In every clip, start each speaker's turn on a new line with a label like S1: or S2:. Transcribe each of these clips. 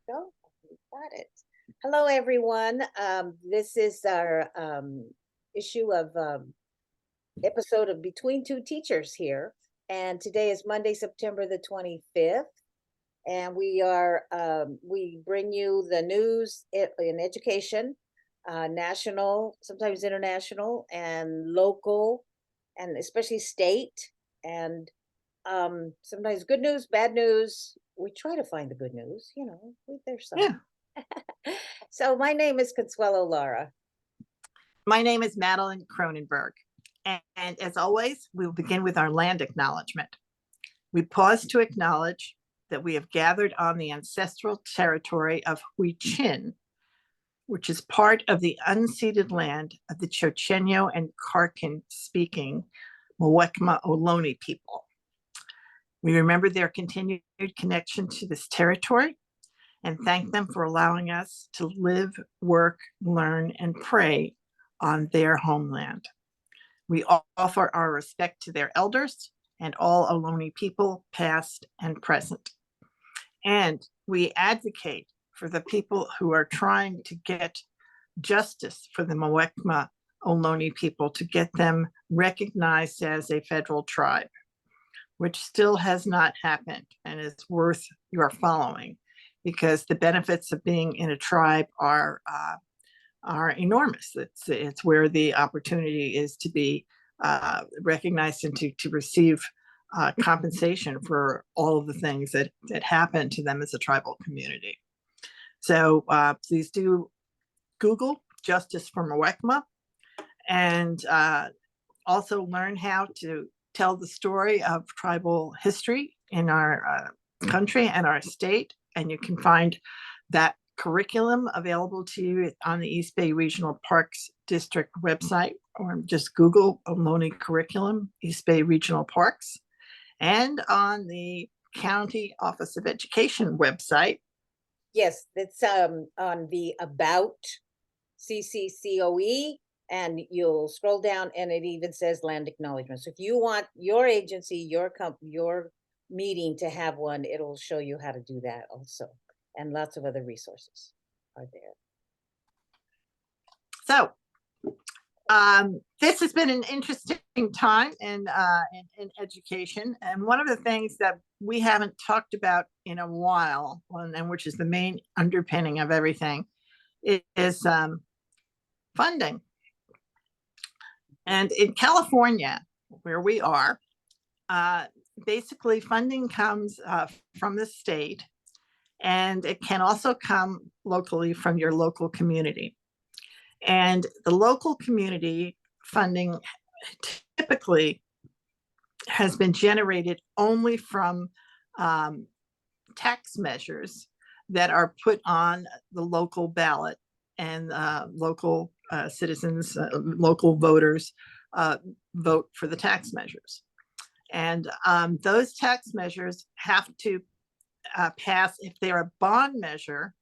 S1: Go. You got it. Hello, everyone. This is our issue of episode of Between Two Teachers here. And today is Monday, September the 25th. And we bring you the news in education, national, sometimes international, and local, and especially state, and sometimes good news, bad news. We try to find the good news, there's some.
S2: Yeah.
S1: So my name is Consuelo Lara.
S2: My name is Madeline Cronenberg. And as always, we will begin with our land acknowledgement. We pause to acknowledge that we have gathered on the ancestral territory of Huichin, which is part of the unceded land of the Chochenyo and Karkin speaking Muwekma Ohlone people. We remember their continued connection to this territory and thank them for allowing us to live, work, learn, and pray on their homeland. We offer our respect to their elders and all Ohlone people, past and present. And we advocate for the people who are trying to get justice for the Muwekma Ohlone people, to get them recognized as a federal tribe, which still has not happened and is worth your following, because the benefits of being in a tribe are enormous. It's where the opportunity is to be recognized and to receive compensation for all of the things that happen to them as a tribal community. So please do Google Justice for Muwekma, and also learn how to tell the story of tribal history in our country and our state. And you can find that curriculum available to you on the East Bay Regional Parks District website, or just Google Ohlone curriculum, East Bay Regional Parks, and on the County Office of Education website.
S1: Yes, it's on the About CCCOE, and you'll scroll down and it even says land acknowledgement. So if you want your agency, your meeting to have one, it'll show you how to do that also. And lots of other resources are there.
S2: So this has been an interesting time in education. And one of the things that we haven't talked about in a while, and which is the main underpinning of everything, is funding. And in California, where we are, basically funding comes from the state, and it can also come locally from your local community. And the local community funding typically has been generated only from tax measures that are put on the local ballot, and local citizens, local voters vote for the tax measures. And those tax measures have to pass, if they're a bond measure,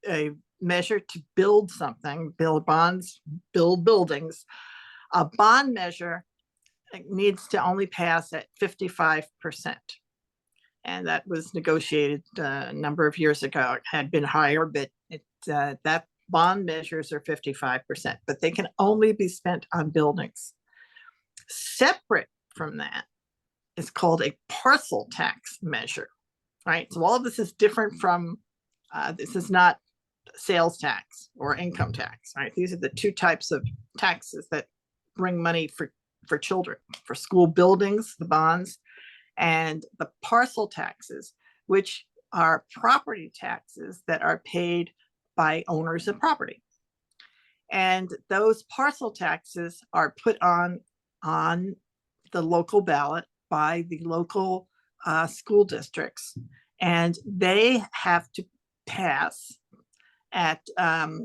S2: a measure to build something, build bonds, build buildings. A bond measure needs to only pass at 55%. And that was negotiated a number of years ago. It had been higher, but that bond measures are 55%, but they can only be spent on buildings. Separate from that is called a parcel tax measure, right? So all of this is different from, this is not sales tax or income tax, right? These are the two types of taxes that bring money for children, for school buildings, the bonds, and the parcel taxes, which are property taxes that are paid by owners of property. And those parcel taxes are put on the local ballot by the local school districts, and they have to pass at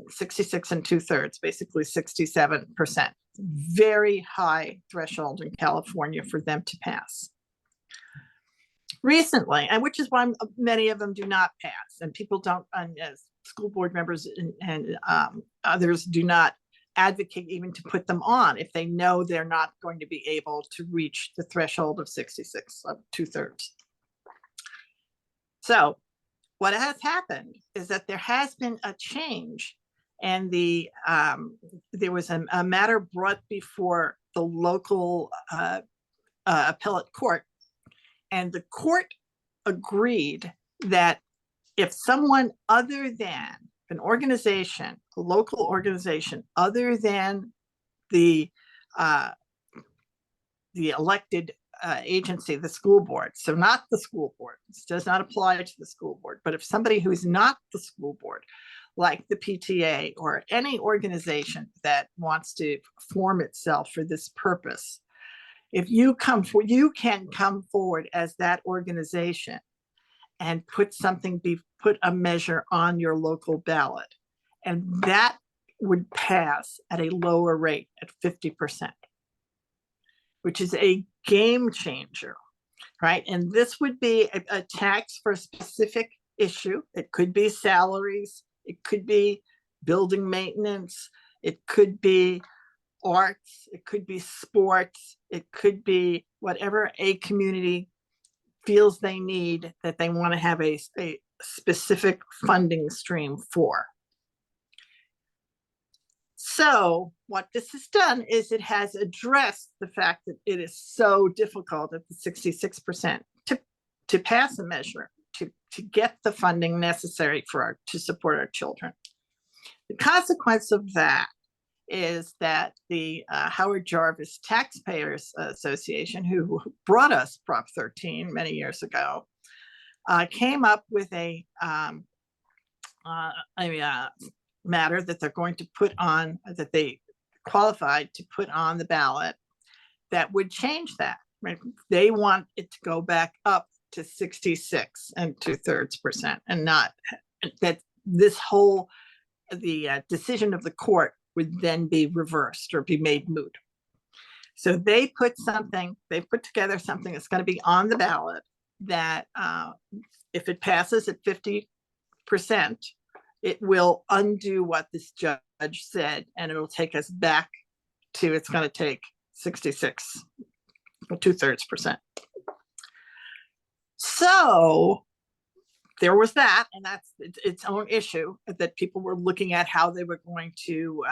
S2: 66 2/3, basically 67%. Very high threshold in California for them to pass. Recently, and which is why many of them do not pass, and people don't, as school board members and others do not advocate even to put them on if they know they're not going to be able to reach the threshold of 66 2/3. So what has happened is that there has been a change, and there was a matter brought before the local appellate court, and the court agreed that if someone other than an organization, a local organization other than the elected agency, the school board, so not the school board, this does not apply to the school board, but if somebody who's not the school board, like the PTA or any organization that wants to form itself for this purpose, if you come for, you can come forward as that organization and put a measure on your local ballot, and that would pass at a lower rate at 50%, which is a game changer, right? And this would be a tax for a specific issue. It could be salaries, it could be building maintenance, it could be arts, it could be sports, it could be whatever a community feels they need, that they want to have a specific funding stream for. So what this has done is it has addressed the fact that it is so difficult at the 66% to pass a measure, to get the funding necessary to support our children. The consequence of that is that the Howard Jarvis Taxpayers Association, who brought us Prop 13 many years ago, came up with a matter that they're going to put on, that they qualified to put on the ballot, that would change that. Right? They want it to go back up to 66 2/3%, and not that this whole, the decision of the court would then be reversed or be made moot. So they put together something that's going to be on the ballot that if it passes at 50%, it will undo what this judge said, and it will take us back to, it's going to take 66 2/3%. So there was that, and that's its own issue, that people were looking at how they were going to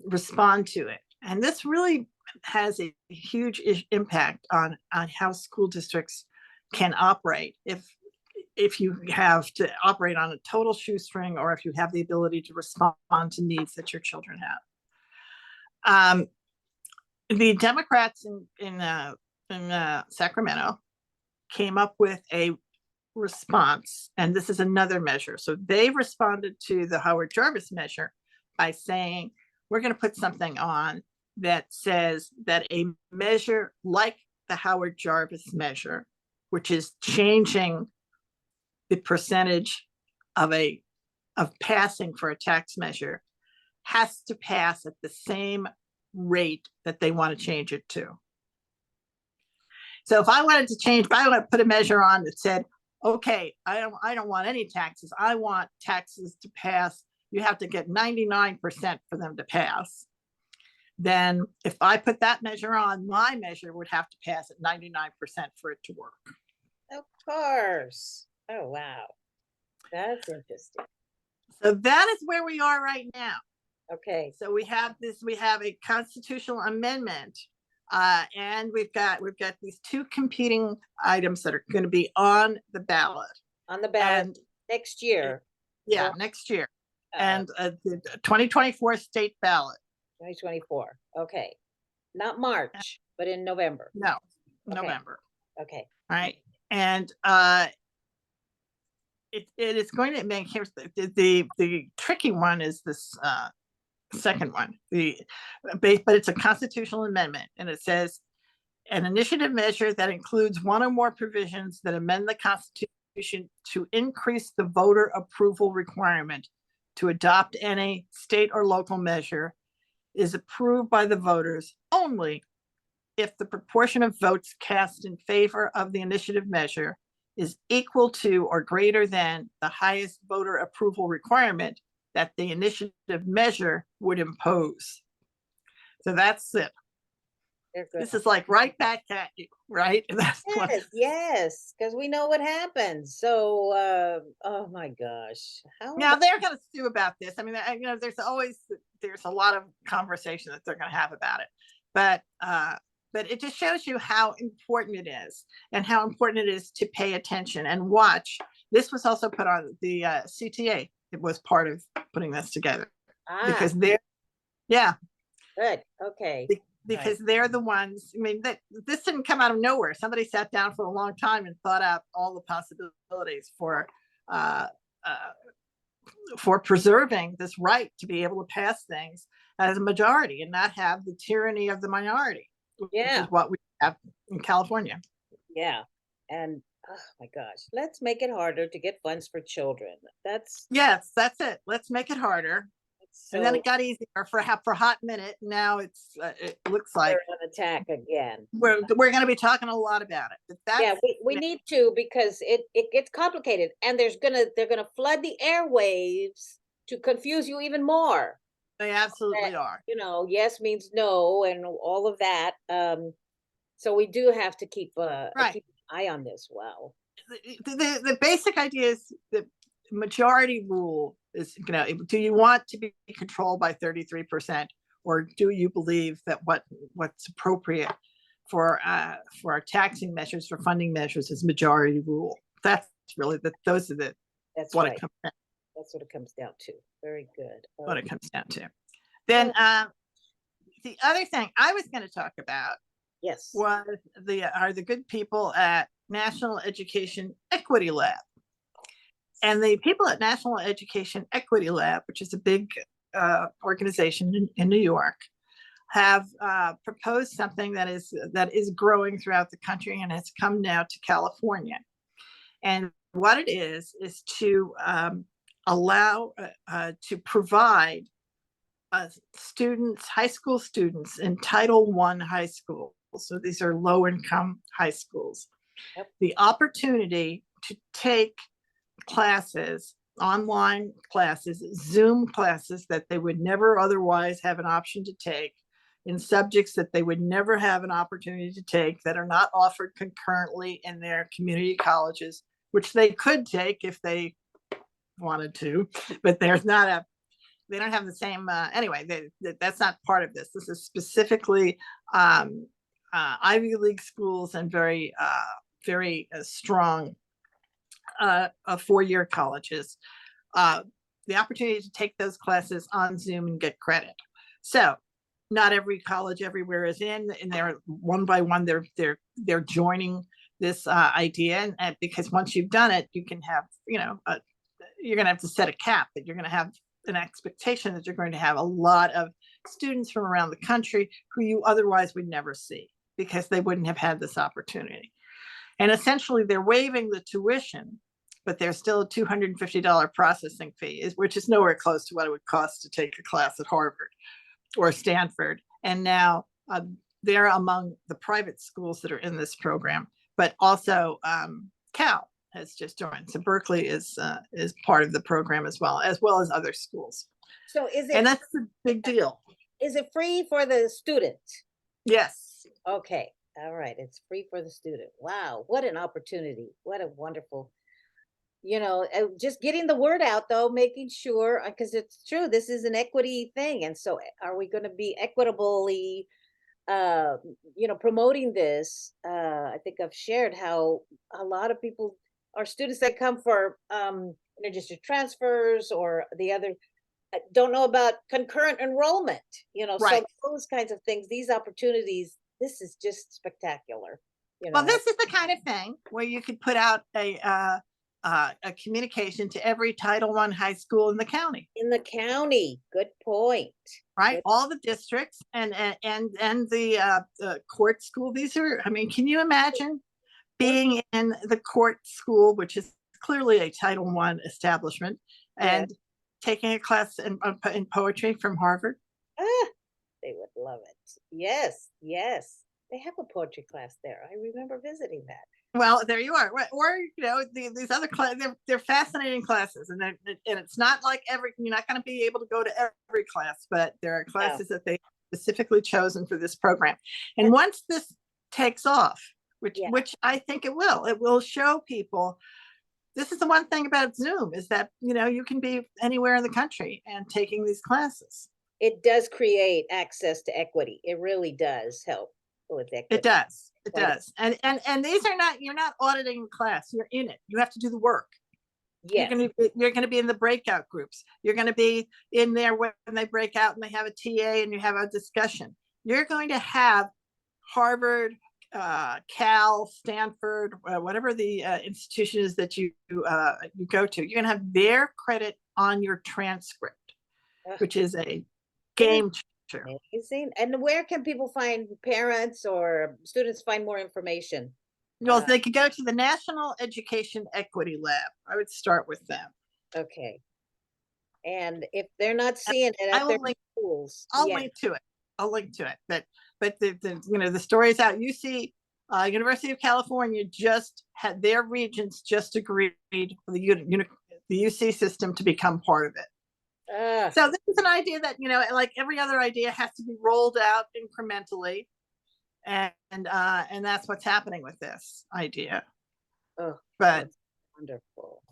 S2: respond to it. And this really has a huge impact on how school districts can operate if you have to operate on a total shoestring, or if you have the ability to respond to needs that your children have. The Democrats in Sacramento came up with a response, and this is another measure. So they responded to the Howard Jarvis measure by saying, we're going to put something on that says that a measure like the Howard Jarvis measure, which is changing the percentage of passing for a tax measure, has to pass at the same rate that they want to change it to. So if I wanted to put a measure on that said, okay, I don't want any taxes, I want taxes to pass, you have to get 99% for them to pass, then if I put that measure on, my measure would have to pass at 99% for it to work.
S1: Of course. Oh, wow. That's interesting.
S2: So that is where we are right now.
S1: Okay.
S2: So we have a constitutional amendment, and we've got these two competing items that are going to be on the ballot.
S1: On the ballot next year.
S2: Yeah, next year. And the 2024 state ballot.
S1: 2024. Okay. Not March, but in November.
S2: No,
S1: Okay.
S2: November.
S1: Okay.
S2: All right. And it is going to make, here's the tricky one is this second one, but it's a constitutional amendment, and it says an initiative measure that includes one or more provisions that amend the Constitution to increase the voter approval requirement to adopt any state or local measure is approved by the voters only if the proportion of votes cast in favor of the initiative measure is equal to or greater than the highest voter approval requirement that the initiative measure would impose. So that's it.
S1: They're good.
S2: This is like right back at you, right? That's what,
S1: Yes, yes, because we know what happens. So, oh my gosh, how
S2: now
S1: about,
S2: they're gonna sue about this. I mean, there's a lot of conversation that they're gonna have about it. But it just shows you how important it is and how important it is to pay attention and watch. This was also put on the CTA. It was part of putting this together because they're, yeah,
S1: good, okay,
S2: because they're the ones, I mean, that this didn't come out of nowhere. Somebody sat down for a long time and thought out all the possibilities uh, uh, for preserving this right to be able to pass things as a majority and not have the tyranny of the minority, which
S1: yeah,
S2: is what we have in California.
S1: yeah. And oh my gosh, let's make it harder to get funds for children.
S2: Yes, that's it. Let's make it harder.
S1: That's
S2: And then
S1: so
S2: it got easier for a hot minute. Now it looks like
S1: they're on attack again.
S2: we're going to be talking a lot about it. But
S1: Yeah,
S2: that's,
S1: we need to because it gets complicated and they're gonna flood the airwaves to confuse you even more.
S2: they
S1: That,
S2: absolutely are.
S1: yes means no and all of that. So we do have to
S2: Right.
S1: keep an eye on this. Wow.
S2: The basic idea is the majority rule is, do you want to be controlled by 33%, or do you believe that what's appropriate for our taxing measures, for funding measures, is majority rule? That's really those are the
S1: That's
S2: what
S1: right.
S2: it comes down,
S1: That's what it comes down to. Very good.
S2: what it comes down to. Then the other thing I was going to talk about
S1: Yes.
S2: was the good people at National Education Equity Lab. And the people at National Education Equity Lab, which is a big organization in New York, have proposed something that is growing throughout the country and has come now to California. And what it is to allow to provide students, high school students in Title I high school, so these are low income high schools, the opportunity to take classes, online classes, Zoom classes that they would never otherwise have an option to take, in subjects that they would never have an opportunity to take, that are not offered concurrently in their community colleges, which they could take if they wanted to, but they don't have the same, anyway, that's not part of this. This is specifically Ivy League schools and very strong four-year colleges, the opportunity to take those classes on Zoom and get credit. So not every college everywhere is in, and they're one by one, they're joining this idea, and because once you've done it, you can have, you're going to have to set a cap, that you're going to have an expectation that you're going to have a lot of students from around the country who you otherwise would never see because they wouldn't have had this opportunity. And essentially they're waiving the tuition, but there's still a $250 processing fee, which is nowhere close to what it would cost to take a class at Harvard or Stanford. And now they're among the private schools that are in this program, but also Cal has just joined. So Berkeley is part of the program as well as other schools.
S1: So is it,
S2: and that's a big deal.
S1: Is it free for the student?
S2: Yes.
S1: Okay. All right. It's free for the student. Wow. What an opportunity. What a wonderful, just getting the word out though, making sure, because it's true, this is an equity thing. And so are we going to be equitably, promoting this? I think I've shared how a lot of people are students that come for interdistrict transfers or the other, don't know about concurrent enrollment,
S2: Right.
S1: So those kinds of things, these opportunities, this is just spectacular.
S2: Well, this is the kind of thing where you could put out a communication to every Title I high school in the county.
S1: In the county, good point.
S2: Right,
S1: Good.
S2: all the districts and the court school. These are, I mean, can you imagine being in the court school, which is clearly a Title I establishment, and taking a class in poetry from Harvard?
S1: They would love it. Yes, yes. They have a poetry class there. I remember visiting that.
S2: Well, there you are. Or these other classes, they're fascinating classes, and it's not like you're not going to be able to go to every class, but there are classes that they specifically chosen for this program. And once this takes off,
S1: Yeah.
S2: which I think it will show people. This is the one thing about Zoom is that, you can be anywhere in the country and taking these classes.
S1: It does create access to equity. It really does help with equity.
S2: It does. It
S1: Quite a-
S2: does. And these are not, you're not auditing the class. You're in it. You have to do the work.
S1: Yes,
S2: You're going to be in the breakout groups. You're going to be in there when they break out and they have a TA and you have a discussion. You're going to have Harvard, Cal, Stanford, whatever the institution is that you go to. You're going to have their credit on your transcript,
S1: Ugh.
S2: which is a game changer.
S1: amazing. And where can people find, parents or students find more information?
S2: Well, they could go to the National Education Equity Lab. I would start with them.
S1: Okay. And if they're not seeing it
S2: I
S1: at
S2: will
S1: their
S2: link.
S1: schools,
S2: I'll
S1: yeah,
S2: link to it. I'll link to it. But the story is out. UC, University of California just had their regents just agreed for the UC system to become part of it. So this is an idea that, like every other idea, has to be rolled out incrementally, and that's what's happening with this idea.
S1: oh,
S2: But
S1: that's wonderful.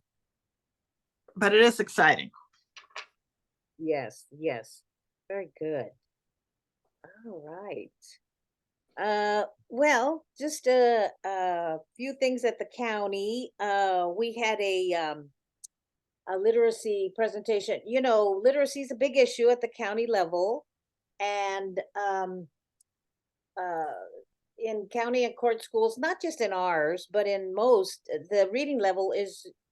S2: but it is exciting.
S1: Yes, yes, very good. All right. Well, just a few things at the county. We had a literacy presentation. Literacy is a big issue at the county level, and in county and court schools, not just in ours, but in most, the reading level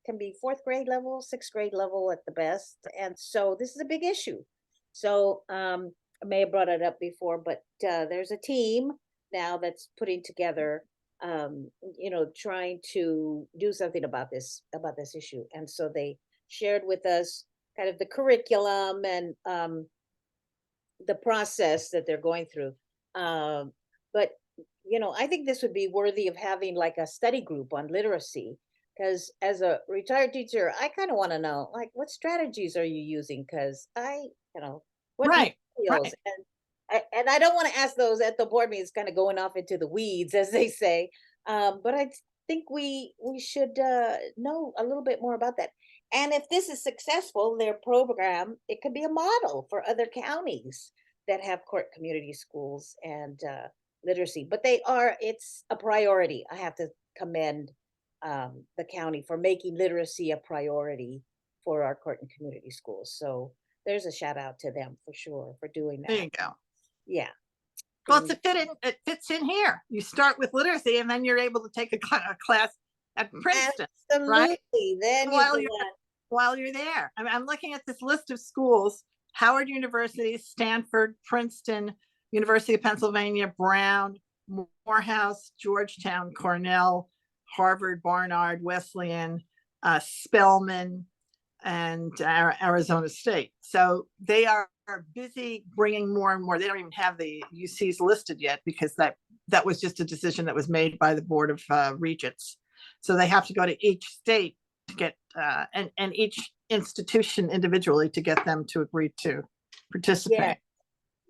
S1: can be fourth grade level, sixth grade level at the best, and so this is a big issue. So I may have brought it up before, but there's a team now that's putting together, trying to do something about this issue, and so they shared with us kind of the curriculum and the process that they're going through. But I think this would be worthy of having like a study group on literacy, because as a retired teacher, I kind of want to know, like, what strategies are you using? Because what
S2: Right.
S1: materials? And I don't want to ask those at the board meetings, kind of going off into the weeds, as they say. But I think we should know a little bit more about that. And if this is successful, their program, it could be a model for other counties that have court community schools and literacy. But it's a priority. I have to commend the county for making literacy a priority for our court and community schools. So there's a shout out to them for sure for doing that.
S2: There you go.
S1: Yeah.
S2: Well, it fits in here. You start with literacy and then you're able to take a class at Princeton.
S1: Absolutely.
S2: Right?
S1: Then
S2: while you're there. I'm looking at this list of schools: Howard University, Stanford, Princeton, University of Pennsylvania, Brown, Morehouse, Georgetown, Cornell, Harvard, Barnard, Wesleyan, Spelman, and Arizona State. So they are busy bringing more and more. They don't even have the UCs listed yet because that was just a decision that was made by the Board of Regents. So they have to go to each state to get and each institution individually to get them to agree to participate.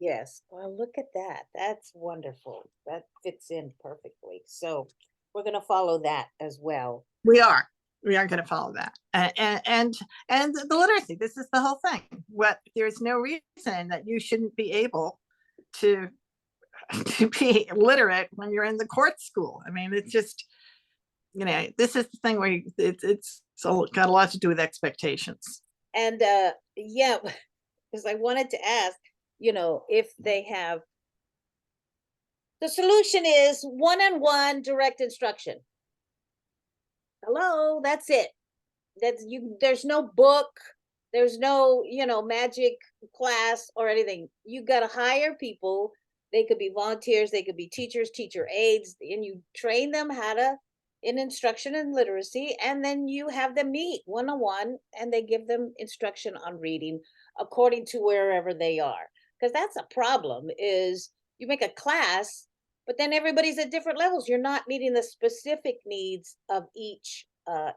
S1: Yes. Well, look at that. That's wonderful. That fits in perfectly. So we're going to follow that as well.
S2: We are going to follow that, and the literacy. This is the whole thing. There's no reason that you shouldn't be able to be literate when you're in the court school. I mean, it's just, this is the thing where it's got a lot to do with expectations.
S1: And yeah, because I wanted to ask, if they have, the solution is one-on-one direct instruction. Hello, that's it. There's no book, there's no, magic class or anything. You got to hire people. They could be volunteers, they could be teachers, teacher aides, and you train them in instruction and literacy, and then you have them meet one-on-one and they give them instruction on reading according to wherever they are. Because that's a problem, is you make a class, but then everybody's at different levels. You're not meeting the specific needs of each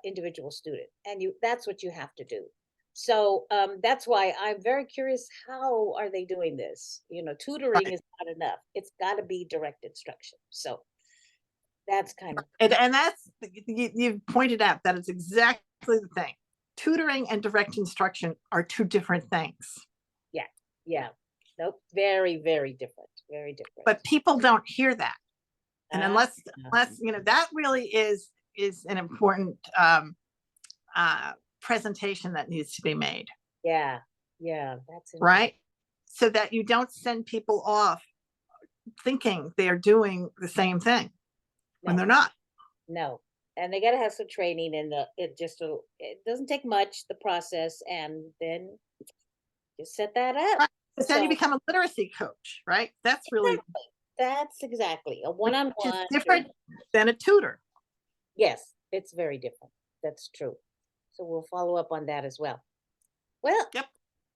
S1: individual student, and that's what you have to do. So that's why I'm very curious, how are they doing this? You know, tutoring
S2: Right.
S1: is not enough. It's got to be direct instruction. So that's kind of,
S2: And that's, you pointed out that it's exactly the thing. Tutoring and direct instruction are two different things,
S1: yeah, yeah. Nope, very, very different. Very different.
S2: but people don't hear that. And
S1: Ah,
S2: unless, that really is an important presentation that needs to be made,
S1: yeah, yeah, that's interesting.
S2: right? So that you don't send people off thinking they're doing the same thing when
S1: No,
S2: they're not.
S1: no. And they got to have some training in it doesn't take much, the process, and then just set that up.
S2: Right. But then you
S1: So
S2: become a literacy coach, right? That's really,
S1: that's exactly a
S2: which is
S1: one-on-one.
S2: different than a tutor.
S1: Yes, it's very different. That's true. So we'll follow up on that as well. Well,
S2: Yep.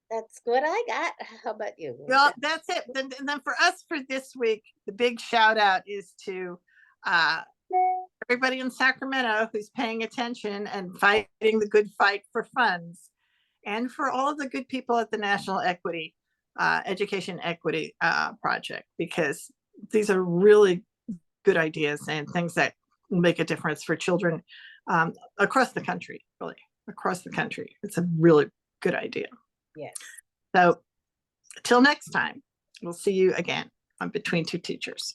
S1: that's what I got. How about you?
S2: Well, that's it. Then for us for this week, the big shout out is to uh, everybody in Sacramento who's paying attention and fighting the good fight for funds, and for all of the good people at the National Equity Education Equity Project, because these are really good ideas and things that will make a difference for children across the country, really across the country. It's a really good idea.
S1: Yes.
S2: So till next time, we'll see you again on Between Two Teachers.